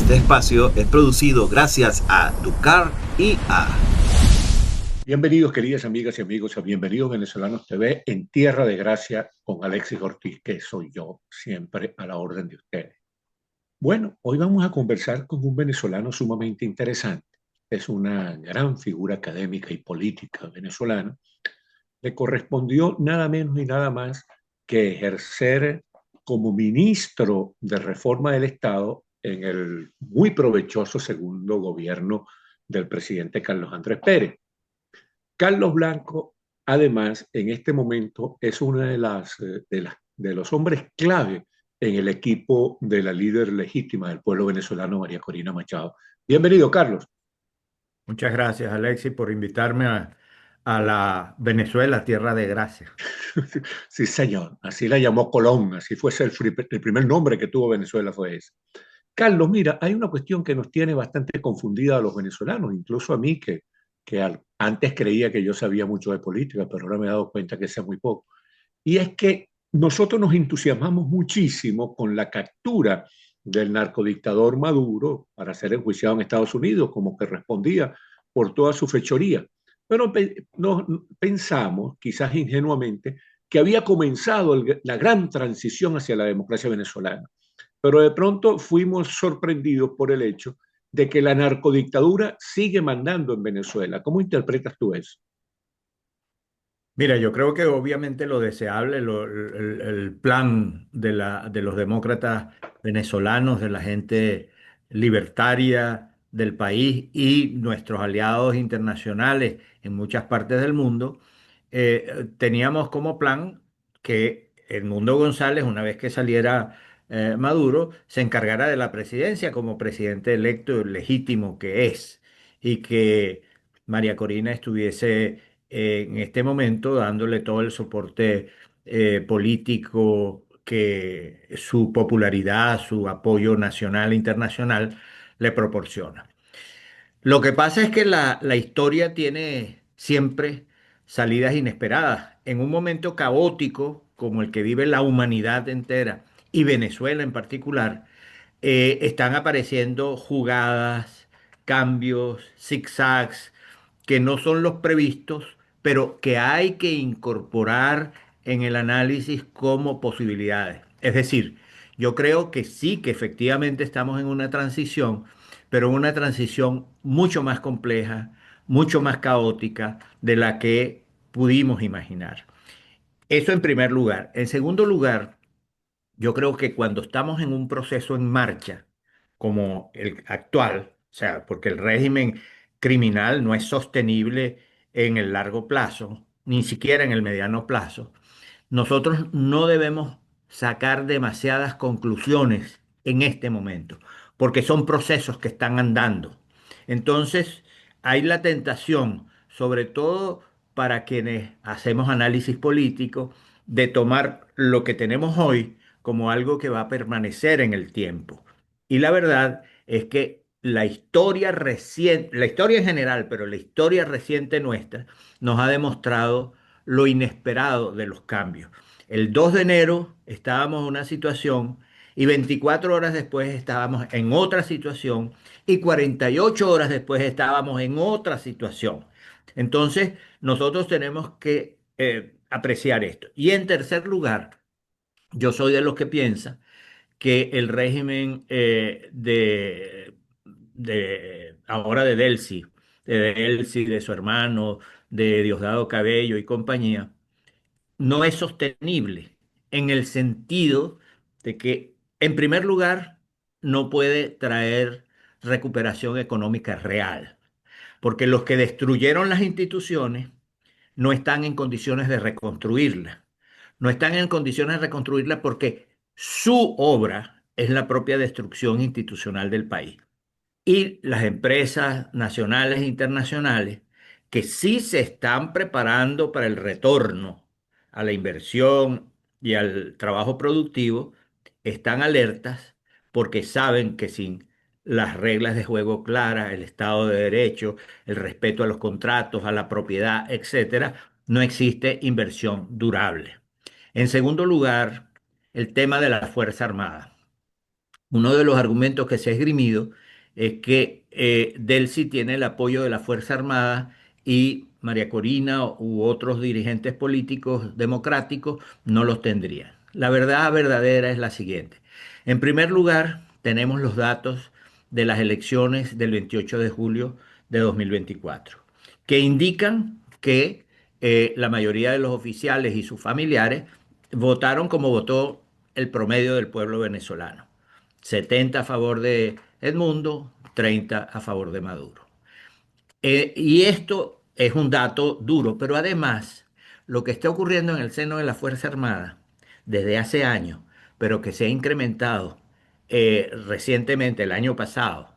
Este espacio es producido gracias a Ducar y a... Bienvenidos, queridas amigas y amigos, a Bienvenidos Venezolanos TV en Tierra de Gracia con Alexis Ortiz, que soy yo, siempre a la orden de ustedes. Bueno, hoy vamos a conversar con un venezolano sumamente interesante. Es una gran figura académica y política venezolana. Le correspondió nada menos y nada más que ejercer como ministro de Reforma del Estado en el muy provechoso segundo gobierno del presidente Carlos Andrés Pérez. Carlos Blanco, además, en este momento es una de los hombres clave en el equipo de la líder legítima del pueblo venezolano, María Corina Machado. Bienvenido, Carlos. Muchas gracias, Alexis, por invitarme a la Venezuela, tierra de gracia. Sí, señor. Así la llamó Colón, así fuese el primer nombre que tuvo Venezuela fue ese. Carlos, mira, hay una cuestión que nos tiene bastante confundida a los venezolanos, incluso a mí, que antes creía que yo sabía mucho de política, pero ahora me he dado cuenta que sé muy poco. Y es que nosotros nos entusiasmamos muchísimo con la captura del narcodictador Maduro para ser enjuiciado en Estados Unidos, como que respondía por toda su fechoría. Pero no, pensamos, quizás ingenuamente, que había comenzado la gran transición hacia la democracia venezolana. Pero de pronto fuimos sorprendidos por el hecho de que la narcodictadura sigue mandando en Venezuela. ¿Cómo interpretas tú eso? Mira, yo creo que obviamente lo deseable, el plan de los demócratas venezolanos, de la gente libertaria del país y nuestros aliados internacionales en muchas partes del mundo, teníamos como plan que Edmundo González, una vez que saliera Maduro, se encargara de la presidencia como presidente electo legítimo que es, y que María Corina estuviese en este momento dándole todo el soporte político que su popularidad, su apoyo nacional e internacional le proporciona. Lo que pasa es que la historia tiene siempre salidas inesperadas. En un momento caótico como el que vive la humanidad entera y Venezuela en particular, están apareciendo jugadas, cambios, zigzags, que no son los previstos, pero que hay que incorporar en el análisis como posibilidades. Es decir, yo creo que sí, que efectivamente estamos en una transición, pero una transición mucho más compleja, mucho más caótica de la que pudimos imaginar. Eso en primer lugar. En segundo lugar, yo creo que cuando estamos en un proceso en marcha, como el actual, o sea, porque el régimen criminal no es sostenible en el largo plazo, ni siquiera en el mediano plazo, nosotros no debemos sacar demasiadas conclusiones en este momento, porque son procesos que están andando. Entonces, hay la tentación, sobre todo para quienes hacemos análisis político, de tomar lo que tenemos hoy como algo que va a permanecer en el tiempo. Y la verdad es que la historia reciente, la historia en general, pero la historia reciente nuestra, nos ha demostrado lo inesperado de los cambios. El 2 de enero estábamos en una situación y 24 horas después estábamos en otra situación y 48 horas después estábamos en otra situación. Entonces, nosotros tenemos que apreciar esto. Y en tercer lugar, yo soy de los que piensa que el régimen ahora de Delcy, de su hermano, de Diosdado Cabello y compañía, no es sostenible en el sentido de que, en primer lugar, no puede traer recuperación económica real, porque los que destruyeron las instituciones no están en condiciones de reconstruirlas. No están en condiciones de reconstruirlas porque su obra es la propia destrucción institucional del país. Y las empresas nacionales e internacionales que sí se están preparando para el retorno a la inversión y al trabajo productivo, están alertas porque saben que sin las reglas de juego claras, el Estado de Derecho, el respeto a los contratos, a la propiedad, etcétera, no existe inversión durable. En segundo lugar, el tema de la Fuerza Armada. Uno de los argumentos que se ha esgrimido es que Delcy tiene el apoyo de la Fuerza Armada y María Corina u otros dirigentes políticos democráticos no los tendrían. La verdad verdadera es la siguiente. En primer lugar, tenemos los datos de las elecciones del 28 de julio de 2024, que indican que la mayoría de los oficiales y sus familiares votaron como votó el promedio del pueblo venezolano. 70 a favor de Edmundo, 30 a favor de Maduro. Y esto es un dato duro, pero además lo que está ocurriendo en el seno de la Fuerza Armada desde hace años, pero que se ha incrementado recientemente, el año pasado,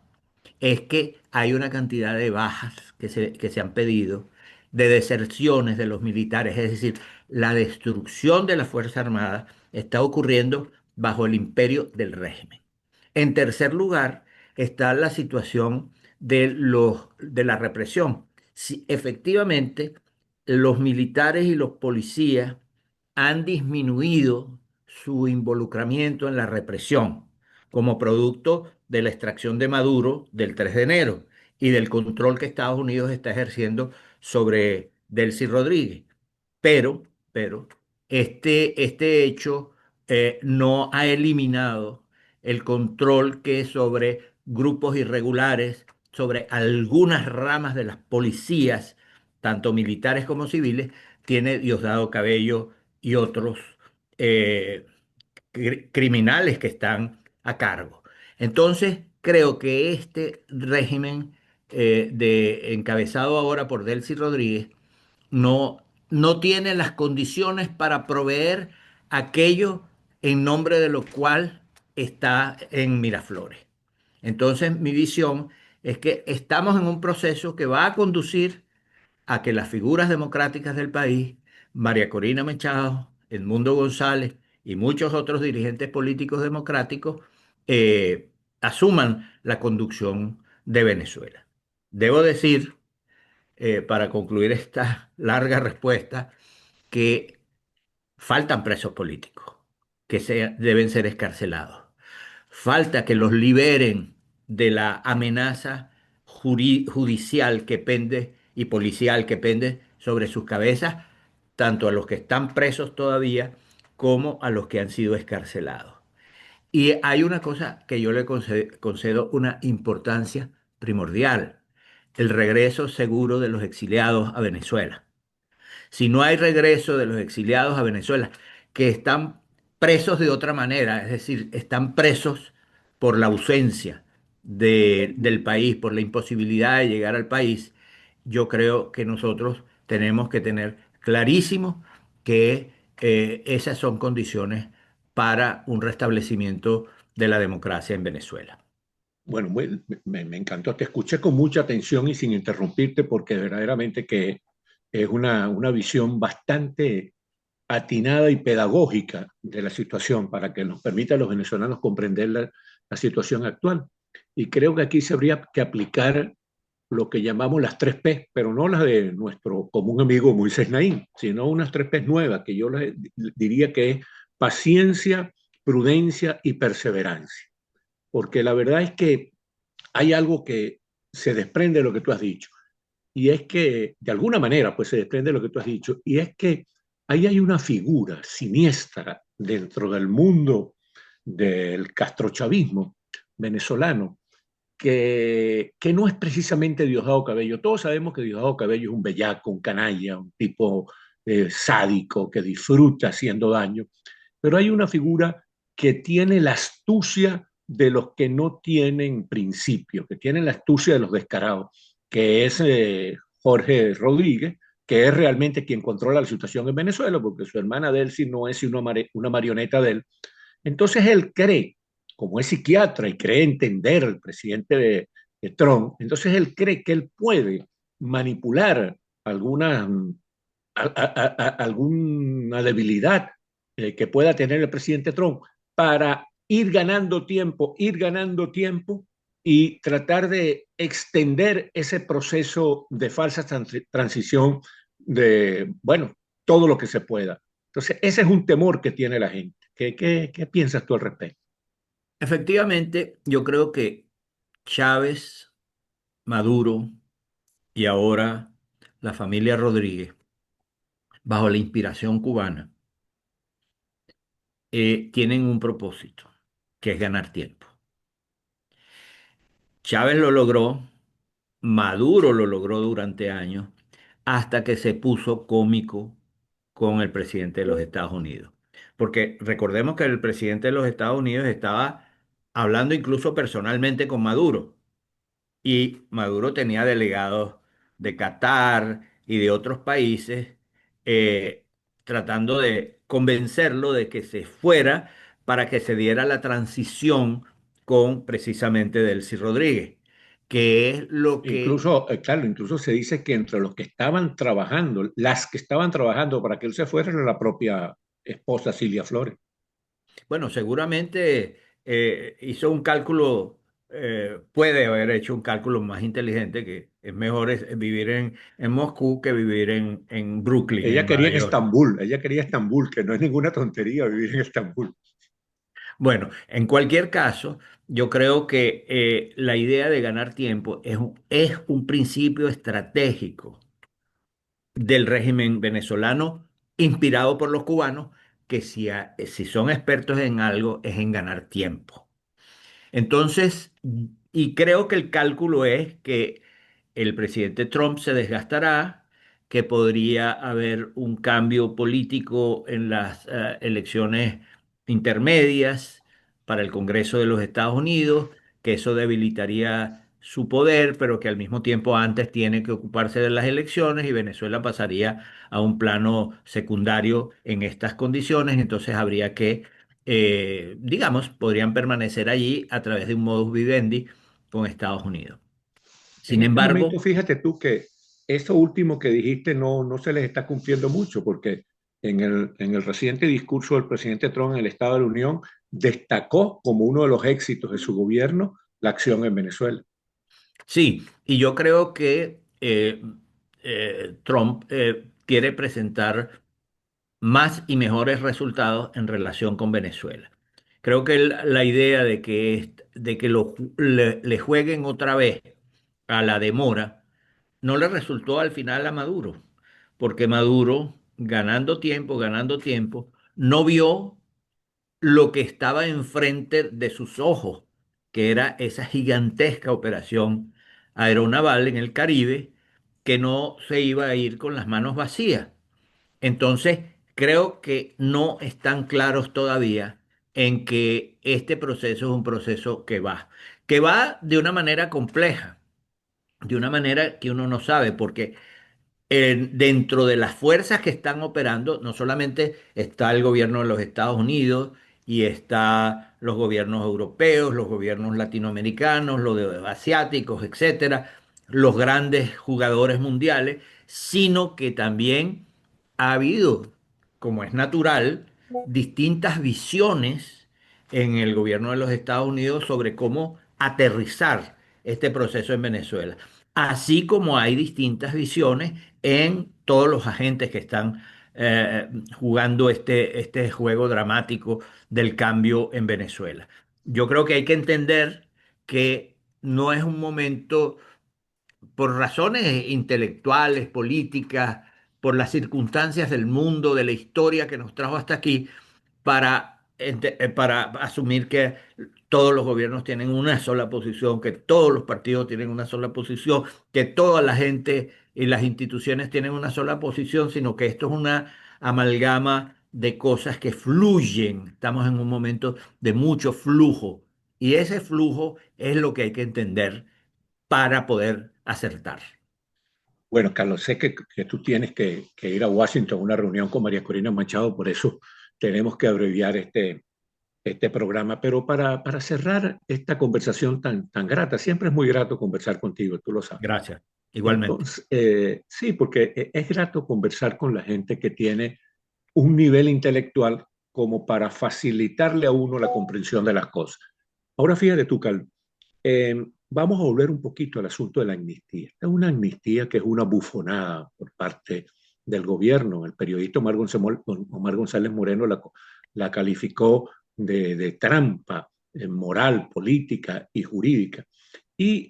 es que hay una cantidad de bajas que se han pedido, de deserciones de los militares, es decir, la destrucción de la Fuerza Armada está ocurriendo bajo el imperio del régimen. En tercer lugar, está la situación de la represión. Si efectivamente los militares y los policías han disminuido su involucramiento en la represión como producto de la extracción de Maduro del 3 de enero y del control que Estados Unidos está ejerciendo sobre Delcy Rodríguez. Pero, este hecho no ha eliminado el control que sobre grupos irregulares, sobre algunas ramas de las policías, tanto militares como civiles, tiene Diosdado Cabello y otros eh, criminales que están a cargo. Entonces, creo que este régimen encabezado ahora por Delcy Rodríguez no tiene las condiciones para proveer aquello en nombre de lo cual está en Miraflores. Entonces, mi visión es que estamos en un proceso que va a conducir a que las figuras democráticas del país, María Corina Machado, Edmundo González y muchos otros dirigentes políticos democráticos, eh, asuman la conducción de Venezuela. Debo decir, para concluir esta larga respuesta, que faltan presos políticos deben ser escarcelados. Falta que los liberen de la amenaza judicial que pende y policial que pende sobre sus cabezas, tanto a los que están presos todavía como a los que han sido escarcelados. Y hay una cosa que yo le concedo una importancia primordial: el regreso seguro de los exiliados a Venezuela. Si no hay regreso de los exiliados a Venezuela, que están presos de otra manera, es decir, están presos por la ausencia del país, por la imposibilidad de llegar al país, yo creo que nosotros tenemos que tener clarísimo que esas son condiciones para un restablecimiento de la democracia en Venezuela. Bueno, me encantó. Te escuché con mucha atención y sin interrumpirte porque verdaderamente que es una visión bastante atinada y pedagógica de la situación para que nos permita a los venezolanos comprender la situación actual. Y creo que aquí se habría que aplicar lo que llamamos las tres P, pero no las de nuestro común amigo Moisés Naín, sino unas tres P nuevas, que yo diría que es paciencia, prudencia y perseverancia. Porque la verdad es que hay algo que se desprende de lo que tú has dicho, y es que, de alguna manera, pues se desprende de lo que tú has dicho, y es que ahí hay una figura siniestra dentro del mundo del castrochavismo venezolano, que no es precisamente Diosdado Cabello. Todos sabemos que Diosdado Cabello es un bellaco, un canalla, un tipo sádico que disfruta haciendo daño, pero hay una figura que tiene la astucia de los que no tienen principio, que tienen la astucia de los descarados, que es Jorge Rodríguez, que es realmente quien controla la situación en Venezuela, porque su hermana Delcy no es una marioneta de él. Entonces él cree, como es psiquiatra y cree entender al presidente de Trump, entonces él cree que él puede manipular alguna debilidad que pueda tener el presidente Trump para ir ganando tiempo y tratar de extender ese proceso de falsa transición de, bueno, todo lo que se pueda. Entonces, ese es un temor que tiene la gente. ¿Qué piensas tú al respecto? Efectivamente, yo creo que Chávez, Maduro y ahora la familia Rodríguez, bajo la inspiración cubana, tienen un propósito, que es ganar tiempo. Chávez lo logró, Maduro lo logró durante años, hasta que se puso cómico con el presidente de los Estados Unidos. Porque recordemos que el presidente de los Estados Unidos estaba hablando incluso personalmente con Maduro. Y Maduro tenía delegados de Qatar y de otros países eh, tratando de convencerlo de que se fuera para que se diera la transición con precisamente Delcy Rodríguez, que es lo que, Incluso, claro, incluso se dice que entre los que estaban trabajando, las que estaban trabajando para que él se fuera, era la propia esposa Cilia Flores. bueno, seguramente hizo un cálculo, puede haber hecho un cálculo más inteligente, que es mejor vivir en Moscú que vivir en Brooklyn, Ella en quería Nueva en York. Estambul, ella quería Estambul, que no es ninguna tontería vivir en Estambul. Bueno, en cualquier caso, yo creo que la idea de ganar tiempo es un principio estratégico del régimen venezolano, inspirado por los cubanos, que si son expertos en algo es en ganar tiempo. Entonces, y creo que el cálculo es que el presidente Trump se desgastará, que podría haber un cambio político en las elecciones intermedias para el Congreso de los Estados Unidos, que eso debilitaría su poder, pero que al mismo tiempo antes tiene que ocuparse de las elecciones y Venezuela pasaría a un plano secundario en estas condiciones, entonces habría que digamos, podrían permanecer allí a través de un modus vivendi con Estados Unidos. En Sin este momento, embargo, fíjate tú que eso último que dijiste no se les está cumpliendo mucho, porque en el reciente discurso del presidente Trump en el Estado de la Unión destacó como uno de los éxitos de su gobierno la acción en Venezuela. sí, y yo creo que Trump quiere presentar más y mejores resultados en relación con Venezuela. Creo que la idea de que le jueguen otra vez a la demora no le resultó al final a Maduro, porque Maduro, ganando tiempo, no vio lo que estaba enfrente de sus ojos, que era esa gigantesca operación aeronaval en el Caribe, que no se iba a ir con las manos vacías. Entonces, creo que no están claros todavía en que este proceso es un proceso que va de una manera compleja, de una manera que uno no sabe, porque dentro de las fuerzas que están operando, no solamente está el gobierno de los Estados Unidos y está los gobiernos europeos, los gobiernos latinoamericanos, asiáticos, etcétera, los grandes jugadores mundiales, sino que también ha habido, como es natural, distintas visiones en el gobierno de los Estados Unidos sobre cómo aterrizar este proceso en Venezuela, así como hay distintas visiones en todos los agentes que están jugando este juego dramático del cambio en Venezuela. Yo creo que hay que entender que no es un momento, por razones intelectuales, políticas, por las circunstancias del mundo, de la historia que nos trajo hasta aquí, para asumir que todos los gobiernos tienen una sola posición, que todos los partidos tienen una sola posición, que toda la gente y las instituciones tienen una sola posición, sino que esto es una amalgama de cosas que fluyen. Estamos en un momento de mucho flujo y ese flujo es lo que hay que entender para poder acertar. Bueno, Carlos, sé que tú tienes que ir a Washington a una reunión con María Corina Machado, por eso tenemos que abreviar este programa. Pero para cerrar esta conversación tan grata, siempre es muy grato conversar contigo, tú lo sabes. Gracias. Igualmente. Entonces, sí, porque es grato conversar con la gente que tiene un nivel intelectual como para facilitarle a uno la comprensión de las cosas. Ahora fíjate tú, Carlos, vamos a volver un poquito al asunto de la amnistía. Es una amnistía que es una bufonada por parte del gobierno. El periodista Omar González Moreno la calificó de trampa. moral, política y jurídica. Y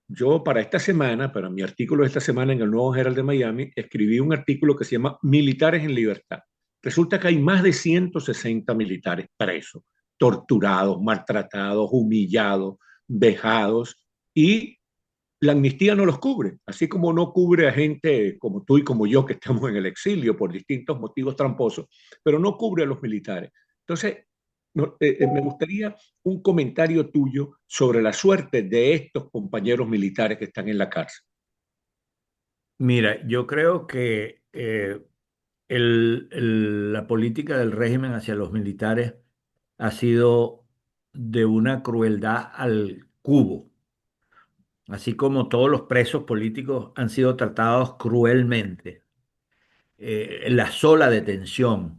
yo para esta semana, para mi artículo de esta semana en el Nuevo Herald de Miami, escribí un artículo que se llama Militares en Libertad. Resulta que hay más de 160 militares presos, torturados, maltratados, humillados, vejados, y la amnistía no los cubre, así como no cubre a gente como tú y como yo que estamos en el exilio por distintos motivos tramposos, pero no cubre a los militares. Entonces, no, me gustaría un comentario tuyo sobre la suerte de estos compañeros militares que están en la cárcel. Mira, yo creo que la política del régimen hacia los militares ha sido de una crueldad al cubo, así como todos los presos políticos han sido tratados cruelmente. La sola detención,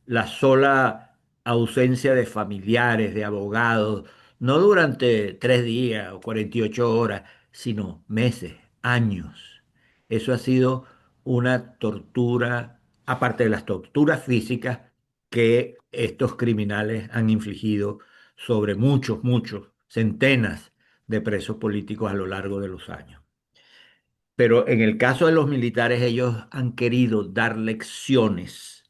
la sola ausencia de familiares, de abogados, no durante 3 días o 48 horas, sino meses, años. Eso ha sido una tortura, aparte de las torturas físicas que estos criminales han infligido sobre muchos, muchos, centenas de presos políticos a lo largo de los años. Pero en el caso de los militares, ellos han querido dar lecciones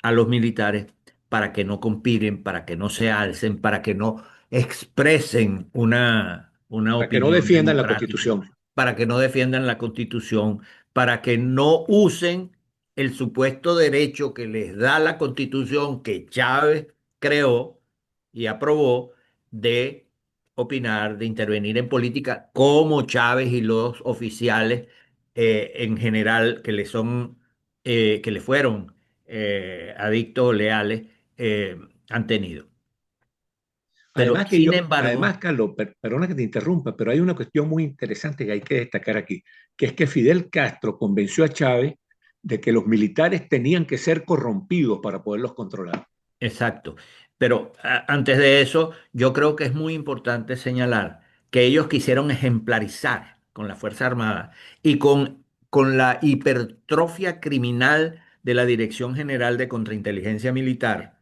a los militares para que no conspiren, para que no se alcen, para que no expresen una Para que no opinión defiendan la democrática, Constitución. para que no defiendan la Constitución, para que no usen el supuesto derecho que les da la Constitución que Chávez creó y aprobó de opinar, de intervenir en política, como Chávez y los oficiales en general que le fueron adictos o leales eh, han tenido. Pero sin embargo, Además, Carlos, perdona que te interrumpa, pero hay una cuestión muy interesante que hay que destacar aquí, que es que Fidel Castro convenció a Chávez de que los militares tenían que ser corrompidos para poderlos controlar. exacto. Pero antes de eso, yo creo que es muy importante señalar que ellos quisieron ejemplarizar con la Fuerza Armada y con la hipertrofia criminal de la Dirección General de Contrainteligencia Militar,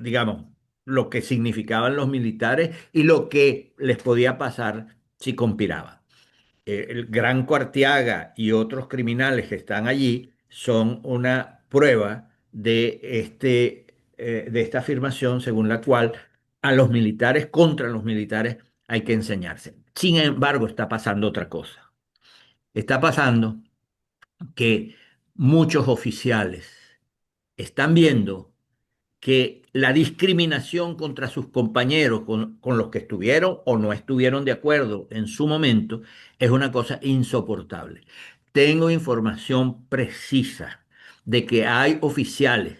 digamos, lo que significaban los militares y lo que les podía pasar si conspiraban. El Gran Cuartiaga y otros criminales que están allí son una prueba de esta afirmación según la cual a los militares, contra los militares, hay que enseñarse. Sin embargo, está pasando otra cosa. Está pasando que muchos oficiales están viendo que la discriminación contra sus compañeros con los que estuvieron o no estuvieron de acuerdo en su momento es una cosa insoportable. Tengo información precisa de que hay oficiales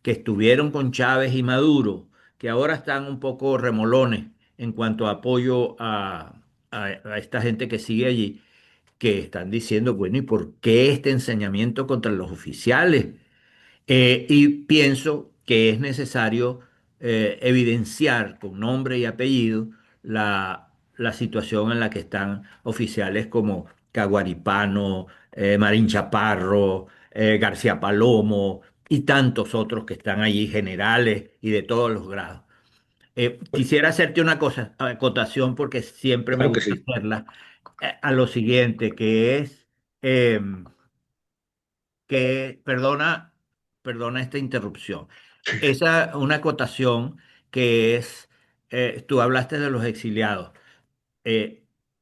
que estuvieron con Chávez y Maduro, que ahora están un poco remolones en cuanto a apoyo a esta gente que sigue allí, que están diciendo, bueno, ¿y por qué este ensañamiento contra los oficiales? Y pienso que es necesario evidenciar con nombre y apellido la situación en la que están oficiales como Caguaripano, Marín Chaparro, García Palomo y tantos otros que están allí, generales y de todos los grados. Quisiera hacerte una cosa, acotación, porque siempre me Claro que gusta sí. hacerla, a lo siguiente, que es... em, perdona esta interrupción. Esa, una acotación que es, tú hablaste de los exiliados.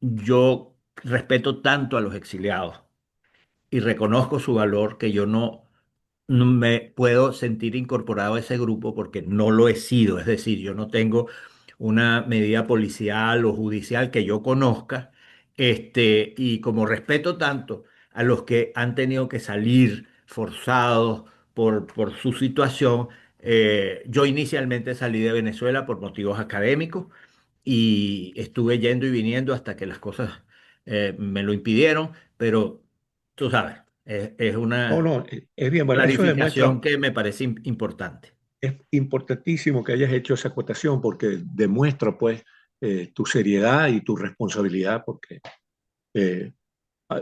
Yo respeto tanto a los exiliados y reconozco su valor que yo no me puedo sentir incorporado a ese grupo porque no lo he sido. Es decir, yo no tengo una medida policial o judicial que yo conozca. Y como respeto tanto a los que han tenido que salir forzados por su situación, yo inicialmente salí de Venezuela por motivos académicos y estuve yendo y viniendo hasta que las cosas me lo impidieron, pero tú sabes, es No, una no, es bien, bueno, eso clarificación demuestra, que me parece importante. es importantísimo que hayas hecho esa acotación porque demuestra pues tu seriedad y tu responsabilidad porque eh,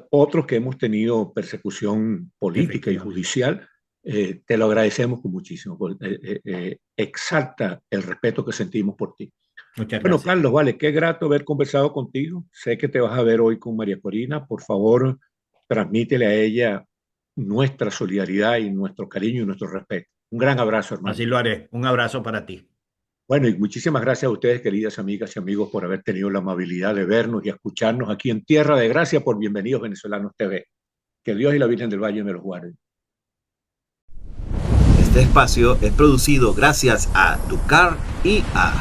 otros que hemos tenido persecución política y Efectivamente. judicial, Te lo agradecemos con muchísimo. Exalta el respeto que sentimos por ti. Muchas Bueno, gracias. Carlos, vale, qué grato haber conversado contigo. Sé que te vas a ver hoy con María Corina. Por favor, transmítele a ella nuestra solidaridad y nuestro cariño y nuestro respeto. Un gran abrazo, hermano. Así lo haré. Un abrazo para ti. Bueno, y muchísimas gracias a ustedes, queridas amigas y amigos, por haber tenido la amabilidad de vernos y escucharnos aquí en Tierra de Gracia por Bienvenidos Venezolanos TV. Que Dios y la Virgen del Valle me los guarden. Este espacio es producido gracias a Tucar y a